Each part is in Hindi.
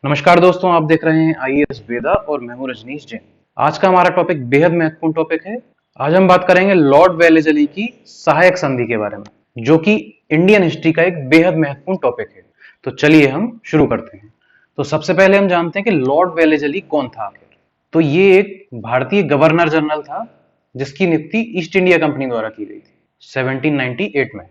नमस्कार दोस्तों, आप देख रहे हैं आईएएस वेदा और मैं हूं रजनीश जैन। आज का हमारा टॉपिक बेहद महत्वपूर्ण टॉपिक है। आज हम बात करेंगे लॉर्ड वेलेजली की सहायक संधि के बारे में, जो कि इंडियन हिस्ट्री का एक बेहद महत्वपूर्ण टॉपिक है। तो चलिए हम शुरू करते हैं। तो सबसे पहले हम जानते हैं कि लॉर्ड वेलेजली कौन था आखिर। तो ये एक भारतीय गवर्नर जनरल था, जिसकी नियुक्ति ईस्ट इंडिया कंपनी द्वारा की गई थी 1798 में।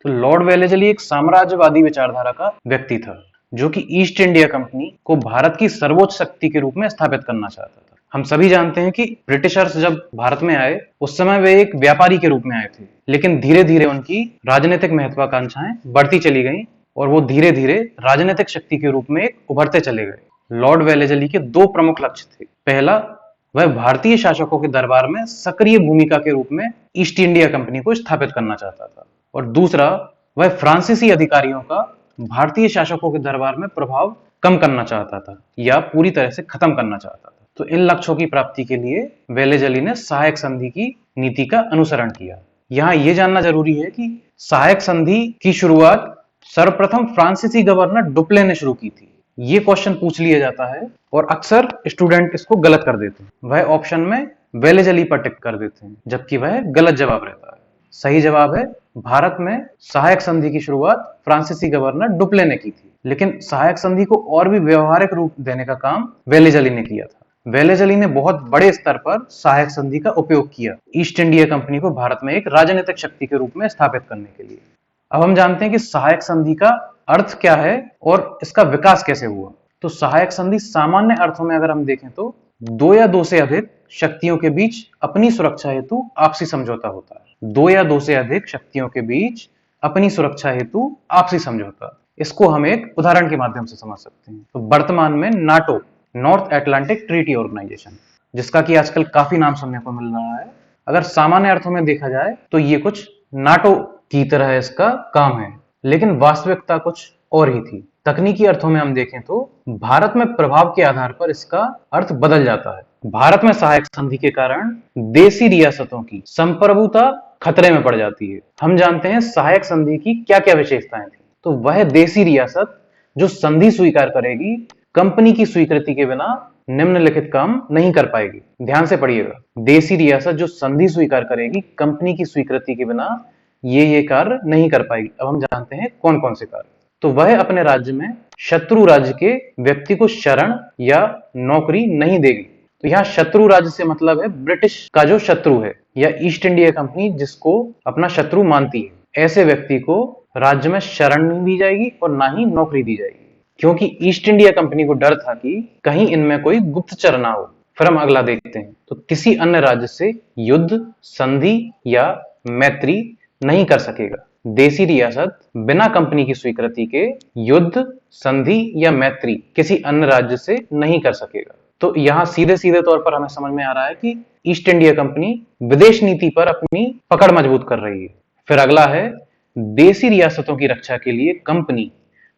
तो लॉर्ड वेलेजली एक साम्राज्यवादी विचारधारा का व्यक्ति था, जो कि ईस्ट इंडिया कंपनी को भारत की सर्वोच्च शक्ति के रूप में स्थापित करना चाहता था। हम सभी जानते हैं कि ब्रिटिशर्स जब भारत में आए, उस समय वे एक व्यापारी के रूप में आए थे, लेकिन धीरे धीरे उनकी राजनीतिक महत्वाकांक्षाएं बढ़ती चली गईं और वो धीरे धीरे राजनीतिक शक्ति के रूप में उभरते चले गए। लॉर्ड वेलेजली के दो प्रमुख लक्ष्य थे। पहला, वह भारतीय शासकों के दरबार में सक्रिय भूमिका के रूप में ईस्ट इंडिया कंपनी को स्थापित करना चाहता था, और दूसरा, वह फ्रांसीसी अधिकारियों का भारतीय शासकों के दरबार में प्रभाव कम करना चाहता था या पूरी तरह से खत्म करना चाहता था। तो इन लक्ष्यों की प्राप्ति के लिए वेलेजली ने सहायक संधि की नीति का अनुसरण किया। यहाँ यह जानना जरूरी है कि सहायक संधि की शुरुआत सर्वप्रथम फ्रांसीसी गवर्नर डुप्ले ने शुरू की थी। ये क्वेश्चन पूछ लिया जाता है और अक्सर स्टूडेंट इसको गलत कर देते हैं। वह ऑप्शन में वेलेजली पर टिक कर देते हैं, जबकि वह गलत जवाब रहता है। सही जवाब है, भारत में सहायक संधि की शुरुआत फ्रांसीसी गवर्नर डुप्ले ने की थी, लेकिन सहायक संधि को और भी व्यवहारिक रूप देने का काम वेलेजली ने किया था। वेलेजली ने बहुत बड़े स्तर पर सहायक संधि का उपयोग किया ईस्ट इंडिया कंपनी को भारत में एक राजनीतिक शक्ति के रूप में स्थापित करने के लिए। अब हम जानते हैं कि सहायक संधि का अर्थ क्या है और इसका विकास कैसे हुआ। तो सहायक संधि सामान्य अर्थों में अगर हम देखें तो दो या दो से अधिक शक्तियों के बीच अपनी सुरक्षा हेतु आपसी समझौता होता है। दो या दो से अधिक शक्तियों के बीच अपनी सुरक्षा हेतु आपसी समझौता। इसको हम एक उदाहरण के माध्यम से समझ सकते हैं। तो वर्तमान में NATO, north Atlantic treaty organization, जिसका कि आजकल काफी नाम सुनने को मिल रहा है, अगर सामान्य अर्थों में देखा जाए तो ये कुछ नाटो की तरह इसका काम है, लेकिन वास्तविकता कुछ और ही थी। तकनीकी अर्थों में हम देखें तो भारत में प्रभाव के आधार पर इसका अर्थ बदल जाता है। भारत में सहायक संधि के कारण देसी रियासतों की संप्रभुता खतरे में पड़ जाती है। हम जानते हैं सहायक संधि की क्या क्या विशेषताएं थी। तो वह देसी रियासत जो संधि स्वीकार करेगी, कंपनी की स्वीकृति के बिना निम्नलिखित काम नहीं कर पाएगी। ध्यान से पढ़िएगा, देसी रियासत जो संधि स्वीकार करेगी, कंपनी की स्वीकृति के बिना ये कार्य नहीं कर पाएगी। अब हम जानते हैं कौन कौन से कार्य। तो वह अपने राज्य में शत्रु राज्य के व्यक्ति को शरण या नौकरी नहीं देगी। तो यहाँ शत्रु राज्य से मतलब है ब्रिटिश का जो शत्रु है या ईस्ट इंडिया कंपनी जिसको अपना शत्रु मानती है, ऐसे व्यक्ति को राज्य में शरण नहीं दी जाएगी और ना ही नौकरी दी जाएगी, क्योंकि ईस्ट इंडिया कंपनी को डर था कि कहीं इनमें कोई गुप्तचर ना हो। फिर हम अगला देखते हैं। तो किसी अन्य राज्य से युद्ध, संधि या मैत्री नहीं कर सकेगा। देसी रियासत बिना कंपनी की स्वीकृति के युद्ध, संधि या मैत्री किसी अन्य राज्य से नहीं कर सकेगा। तो यहाँ सीधे सीधे तौर पर हमें समझ में आ रहा है कि ईस्ट इंडिया कंपनी विदेश नीति पर अपनी पकड़ मजबूत कर रही है। फिर अगला है, देसी रियासतों की रक्षा के लिए कंपनी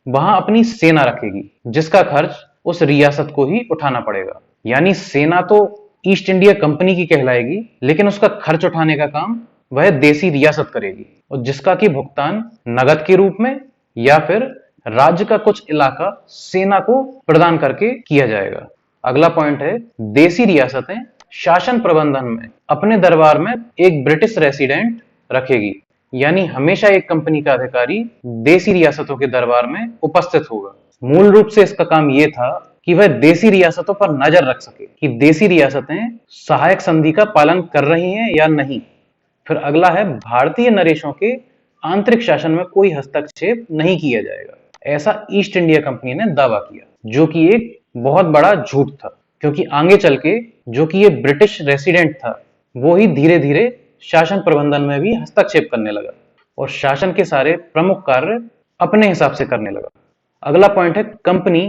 वहां अपनी सेना रखेगी, जिसका खर्च उस रियासत को ही उठाना पड़ेगा। यानी सेना तो ईस्ट इंडिया कंपनी की कहलाएगी, लेकिन उसका खर्च उठाने का काम वह देसी रियासत करेगी, और जिसका कि भुगतान नगद के रूप में या फिर राज्य का कुछ इलाका सेना को प्रदान करके किया जाएगा। अगला पॉइंट है, देसी रियासतें शासन प्रबंधन में अपने दरबार में एक ब्रिटिश रेसिडेंट रखेगी। यानी हमेशा एक कंपनी का अधिकारी देसी रियासतों के दरबार में उपस्थित होगा। मूल रूप से इसका काम यह था कि वह देसी रियासतों पर नजर रख सके कि देसी रियासतें सहायक संधि का पालन कर रही हैं या नहीं। फिर अगला है, भारतीय नरेशों के आंतरिक शासन में कोई हस्तक्षेप नहीं किया जाएगा, ऐसा ईस्ट इंडिया कंपनी ने दावा किया, जो कि एक बहुत बड़ा झूठ था, क्योंकि आगे चल के जो कि ये ब्रिटिश रेसिडेंट था, वो ही धीरे धीरे शासन प्रबंधन में भी हस्तक्षेप करने लगा और शासन के सारे प्रमुख कार्य अपने हिसाब से करने लगा। अगला पॉइंट है, कंपनी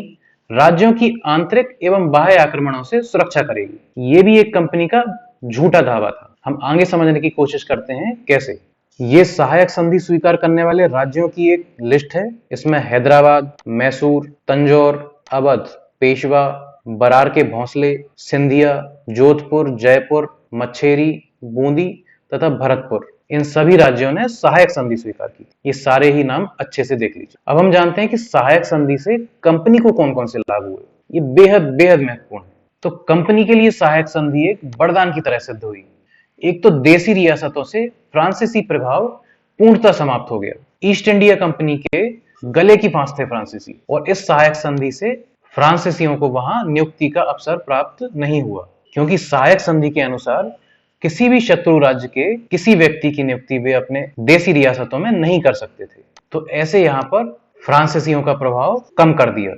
राज्यों की आंतरिक एवं बाह्य आक्रमणों से सुरक्षा करेगी। ये भी एक कंपनी का झूठा दावा था। हम आगे समझने की कोशिश करते हैं कैसे। ये सहायक संधि स्वीकार करने वाले राज्यों की एक लिस्ट है। इसमें हैदराबाद, मैसूर, तंजौर, अवध, पेशवा, बरार के भोंसले, सिंधिया, जोधपुर, जयपुर, मच्छेरी, बूंदी तथा भरतपुर इन सभी राज्यों ने सहायक संधि स्वीकार की। ये सारे ही नाम अच्छे से देख लीजिए। अब हम जानते हैं कि सहायक संधि से कंपनी को कौन कौन से लाभ हुए। ये बेहद बेहद महत्वपूर्ण है। तो कंपनी के लिए सहायक संधि एक वरदान की तरह सिद्ध हुई। एक तो देसी रियासतों से फ्रांसीसी प्रभाव पूर्णतः समाप्त हो गया। ईस्ट इंडिया कंपनी के गले की फांस थे फ्रांसीसी, और इस सहायक संधि से फ्रांसीसियों को वहां नियुक्ति का अवसर प्राप्त नहीं हुआ, क्योंकि सहायक संधि के अनुसार किसी भी शत्रु राज्य के किसी व्यक्ति की नियुक्ति वे अपने देसी रियासतों में नहीं कर सकते थे। तो ऐसे यहां पर फ्रांसीसियों का प्रभाव कम कर दिया।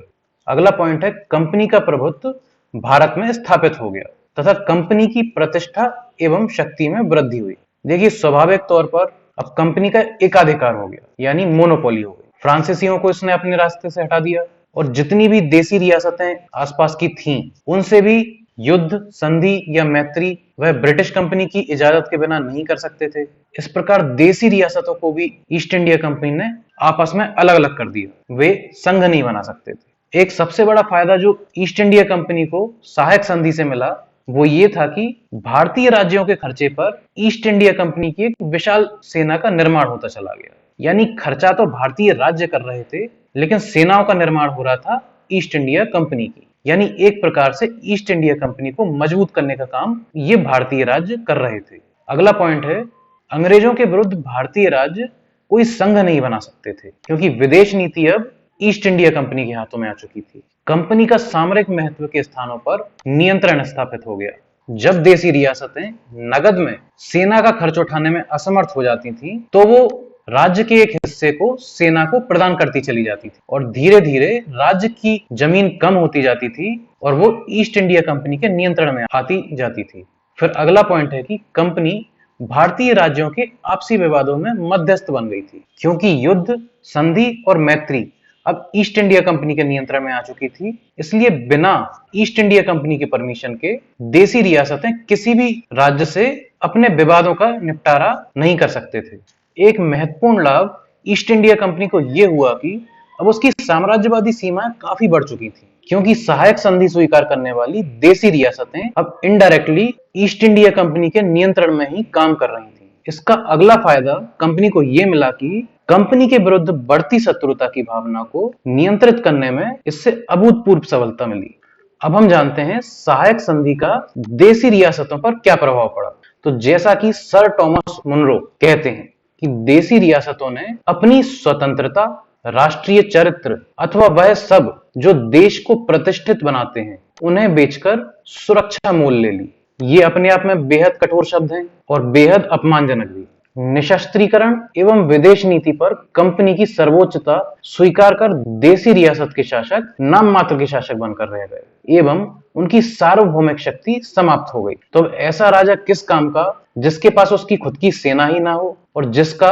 अगला पॉइंट है, कंपनी का प्रभुत्व भारत में स्थापित हो गया तथा कंपनी की प्रतिष्ठा एवं शक्ति में वृद्धि हुई। देखिए, स्वाभाविक तौर पर अब कंपनी का एकाधिकार हो गया, यानी मोनोपोली हो गई। फ्रांसीसियों को इसने अपने रास्ते से हटा दिया, और जितनी भी देसी रियासतें आसपास की थीं, उनसे भी युद्ध, संधि या मैत्री वह ब्रिटिश कंपनी की इजाजत के बिना नहीं कर सकते थे। इस प्रकार देसी रियासतों को भी ईस्ट इंडिया कंपनी ने आपस में अलग अलग कर दिया। वे संघ नहीं बना सकते थे। एक सबसे बड़ा फायदा जो ईस्ट इंडिया कंपनी को सहायक संधि से मिला, वो ये था कि भारतीय राज्यों के खर्चे पर ईस्ट इंडिया कंपनी की एक विशाल सेना का निर्माण होता चला गया। यानी खर्चा तो भारतीय राज्य कर रहे थे, लेकिन सेनाओं का निर्माण हो रहा था ईस्ट इंडिया कंपनी की। यानी एक प्रकार से ईस्ट इंडिया कंपनी को मजबूत करने का काम ये भारतीय राज्य कर रहे थे। अगला पॉइंट है, अंग्रेजों के विरुद्ध भारतीय राज्य कोई संघ नहीं बना सकते थे, क्योंकि विदेश नीति अब ईस्ट इंडिया कंपनी के हाथों में आ चुकी थी। कंपनी का सामरिक महत्व के स्थानों पर नियंत्रण स्थापित हो गया। जब देसी रियासतें नगद में सेना का खर्च उठाने में असमर्थ हो जाती थी, तो वो राज्य के एक हिस्से को सेना को प्रदान करती चली जाती थी, और धीरे धीरे राज्य की जमीन कम होती जाती थी और वो ईस्ट इंडिया कंपनी के नियंत्रण में आती जाती थी। फिर अगला पॉइंट है कि कंपनी भारतीय राज्यों के आपसी विवादों में मध्यस्थ बन गई थी, क्योंकि युद्ध, संधि और मैत्री अब ईस्ट इंडिया कंपनी के नियंत्रण में आ चुकी थी। इसलिए बिना ईस्ट इंडिया कंपनी के परमिशन के देसी रियासतें किसी भी राज्य से अपने विवादों का निपटारा नहीं कर सकते थे। एक महत्वपूर्ण लाभ ईस्ट इंडिया कंपनी को यह हुआ कि अब उसकी साम्राज्यवादी सीमाएं काफी बढ़ चुकी थी, क्योंकि सहायक संधि स्वीकार करने वाली देसी रियासतें अब इनडायरेक्टली ईस्ट इंडिया कंपनी के नियंत्रण में ही काम कर रही थी। इसका अगला फायदा कंपनी को यह मिला कि कंपनी के विरुद्ध बढ़ती शत्रुता की भावना को नियंत्रित करने में इससे अभूतपूर्व सफलता मिली। अब हम जानते हैं सहायक संधि का देसी रियासतों पर क्या प्रभाव पड़ा। तो जैसा कि सर टॉमस मुनरो कहते हैं कि देसी रियासतों ने अपनी स्वतंत्रता, राष्ट्रीय चरित्र अथवा वह सब जो देश को प्रतिष्ठित बनाते हैं, उन्हें बेचकर सुरक्षा मोल ले ली। ये अपने आप में बेहद कठोर शब्द हैं और बेहद अपमानजनक भी। निशस्त्रीकरण एवं विदेश नीति पर कंपनी की सर्वोच्चता स्वीकार कर देसी रियासत के शासक नाम मात्र के शासक बनकर रह गए एवं उनकी सार्वभौमिक शक्ति समाप्त हो गई। तो ऐसा राजा किस काम का जिसके पास उसकी खुद की सेना ही ना हो और जिसका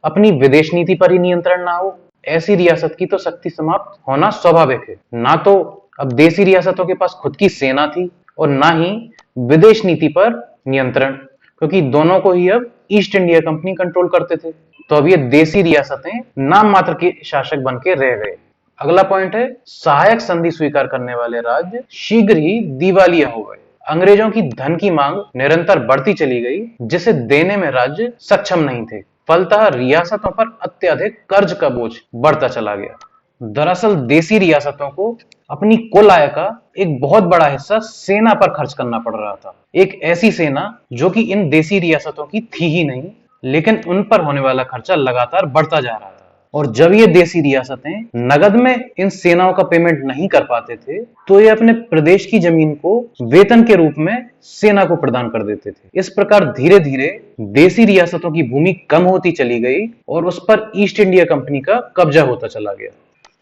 अपनी विदेश नीति पर ही नियंत्रण ना हो। ऐसी रियासत की तो शक्ति समाप्त होना स्वाभाविक है। ना तो अब देसी रियासतों के पास खुद की सेना थी और ना ही विदेश नीति पर नियंत्रण, क्योंकि दोनों को ही अब ईस्ट इंडिया कंपनी कंट्रोल करते थे। तो अब ये देसी रियासतें नाम मात्र के शासक बन के रह गए। अगला पॉइंट है, सहायक संधि स्वीकार करने वाले राज्य शीघ्र ही दिवालिया हो गए। अंग्रेजों की धन की मांग निरंतर बढ़ती चली गई, जिसे देने में राज्य सक्षम नहीं थे। फलतः रियासतों पर अत्यधिक कर्ज का बोझ बढ़ता चला गया। दरअसल देसी रियासतों को अपनी कुल आय का एक बहुत बड़ा हिस्सा सेना पर खर्च करना पड़ रहा था। एक ऐसी सेना जो कि इन देसी रियासतों की थी ही नहीं, लेकिन उन पर होने वाला खर्चा लगातार बढ़ता जा रहा था। और जब ये देसी रियासतें नगद में इन सेनाओं का पेमेंट नहीं कर पाते थे, तो ये अपने प्रदेश की जमीन को वेतन के रूप में सेना को प्रदान कर देते थे। इस प्रकार धीरे धीरे देसी रियासतों की भूमि कम होती चली गई और उस पर ईस्ट इंडिया कंपनी का कब्जा होता चला गया।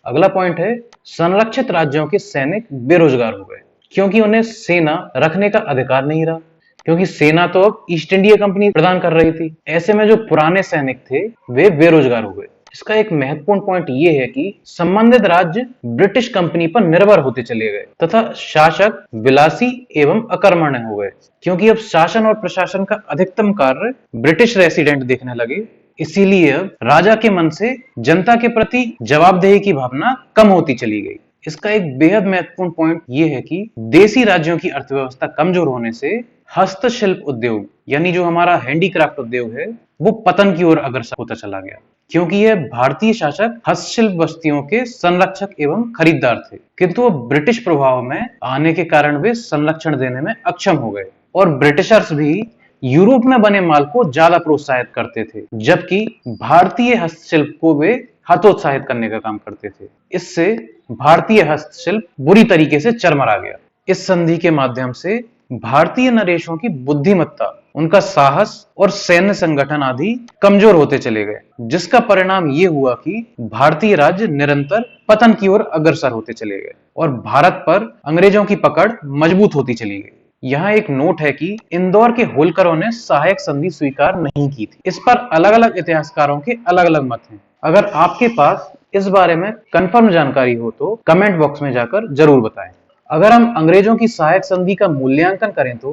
अगला पॉइंट है, संरक्षित राज्यों के सैनिक बेरोजगार हो गए, क्योंकि उन्हें सेना रखने का अधिकार नहीं रहा, क्योंकि सेना तो अब ईस्ट इंडिया कंपनी प्रदान कर रही थी। ऐसे में जो पुराने सैनिक थे वे बेरोजगार हो गए। इसका एक महत्वपूर्ण पॉइंट यह है कि संबंधित राज्य ब्रिटिश कंपनी पर निर्भर होते चले गए तथा शासक विलासी एवं अकर्मण्य हो गए, क्योंकि अब शासन और प्रशासन का अधिकतम कार्य ब्रिटिश रेसिडेंट देखने लगे। इसीलिए अब राजा के मन से जनता के प्रति जवाबदेही की भावना कम होती चली गई। इसका एक बेहद महत्वपूर्ण पॉइंट यह है कि देसी राज्यों की अर्थव्यवस्था कमजोर होने से हस्तशिल्प उद्योग, यानी जो हमारा हैंडीक्राफ्ट उद्योग है, वो पतन की ओर अग्रसर होता चला गया, क्योंकि यह भारतीय शासक हस्तशिल्प वस्तुओं के संरक्षक एवं खरीदार थे, किंतु वो ब्रिटिश प्रभाव में आने के कारण वे संरक्षण देने में अक्षम हो गए और ब्रिटिशर्स भी यूरोप में बने माल को ज्यादा प्रोत्साहित करते थे, जबकि भारतीय हस्तशिल्प को वे हतोत्साहित करने का काम करते थे। इससे भारतीय हस्तशिल्प बुरी तरीके से चरमरा गया। इस संधि के माध्यम से भारतीय नरेशों की बुद्धिमत्ता, उनका साहस और सैन्य संगठन आदि कमजोर होते चले गए, जिसका परिणाम ये हुआ कि भारतीय राज्य निरंतर पतन की ओर अग्रसर होते चले गए और भारत पर अंग्रेजों की पकड़ मजबूत होती चली गई। यहाँ एक नोट है कि इंदौर के होलकरों ने सहायक संधि स्वीकार नहीं की थी। इस पर अलग अलग इतिहासकारों के अलग अलग मत हैं। अगर आपके पास इस बारे में कंफर्म जानकारी हो तो कमेंट बॉक्स में जाकर जरूर बताएं। अगर हम अंग्रेजों की सहायक संधि का मूल्यांकन करें तो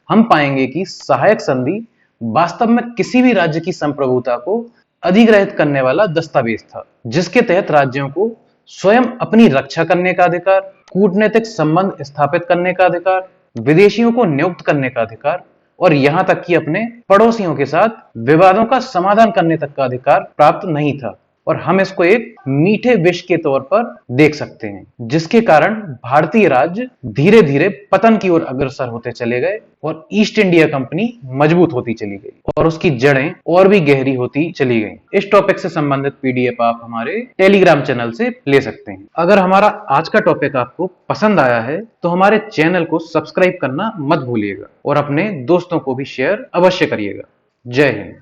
हम पाएंगे कि सहायक संधि वास्तव में किसी भी राज्य की संप्रभुता को अधिग्रहित करने वाला दस्तावेज था, जिसके तहत राज्यों को स्वयं अपनी रक्षा करने का अधिकार, कूटनीतिक संबंध स्थापित करने का अधिकार, विदेशियों को नियुक्त करने का अधिकार और यहां तक कि अपने पड़ोसियों के साथ विवादों का समाधान करने तक का अधिकार प्राप्त नहीं था। और हम इसको एक मीठे विष के तौर पर देख सकते हैं, जिसके कारण भारतीय राज्य धीरे धीरे पतन की ओर अग्रसर होते चले गए और ईस्ट इंडिया कंपनी मजबूत होती चली गई और उसकी जड़ें और भी गहरी होती चली गई। इस टॉपिक से संबंधित पीडीएफ आप हमारे टेलीग्राम चैनल से ले सकते हैं। अगर हमारा आज का टॉपिक आपको पसंद आया है तो हमारे चैनल को सब्सक्राइब करना मत भूलिएगा और अपने दोस्तों को भी शेयर अवश्य करिएगा। जय हिंद।